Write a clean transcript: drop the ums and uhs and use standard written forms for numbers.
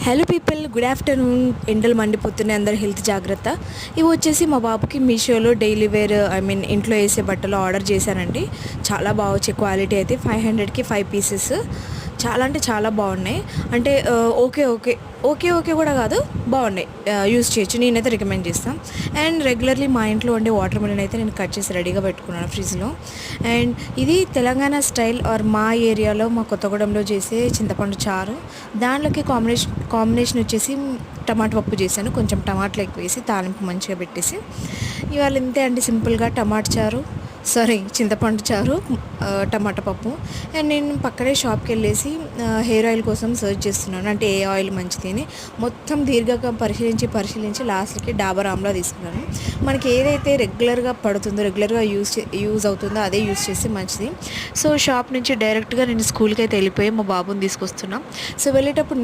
Hello people, good afternoon. ఎండలు మండిపోతున్నాయి, అందరు హెల్త్ జాగ్రత్త. ఇవి వచ్చేసి మా బాబుకి మీషోలో డైలీ వేర్ ఇంట్లో వేసే బట్టలు ఆర్డర్ చేశానండి. చాలా బాగా వచ్చే క్వాలిటీ అయితే 500కి 5 పీసెస్. చాలా అంటే చాలా బాగున్నాయి. అంటే ఓకే ఓకే ఓకే ఓకే కూడా కాదు, బాగున్నాయి, యూస్ చేయొచ్చు. నేనైతే రికమెండ్ చేస్తాను. అండ్ రెగ్యులర్లీ మా ఇంట్లో ఉండే వాటర్ మిలన్ అయితే నేను కట్ చేసి రెడీగా పెట్టుకున్నాను ఫ్రిడ్జ్లో. అండ్ ఇది తెలంగాణ స్టైల్ ఆర్ మా ఏరియాలో, మా కొత్తగూడెంలో చేసే చింతపండు చారు. దాంట్లోకి కాంబినేషన్ వచ్చేసి టమాటా పప్పు చేశాను. కొంచెం టమాటాలు ఎక్కువ వేసి తాలింపు మంచిగా పెట్టేసి ఇవాళ ఇంతే అండి, సింపుల్గా టమాటా చారు, చింతపండు చారు, టమాటా పప్పు. అండ్ నేను పక్కనే షాప్కి వెళ్ళేసి హెయిర్ ఆయిల్ కోసం సర్చ్ చేస్తున్నాను, అంటే ఏ ఆయిల్ మంచిది అని. మొత్తం దీర్ఘంగా పరిశీలించి లాస్ట్కి డాబర్ ఆమ్లా తీసుకున్నాను. మనకి ఏదైతే రెగ్యులర్గా పడుతుందో, రెగ్యులర్గా యూజ్ అవుతుందో అదే యూజ్ చేస్తే మంచిది. సో షాప్ నుంచి డైరెక్ట్గా నేను స్కూల్కి అయితే వెళ్ళిపోయి మా బాబుని తీసుకొస్తున్నాను. సో వెళ్ళేటప్పుడు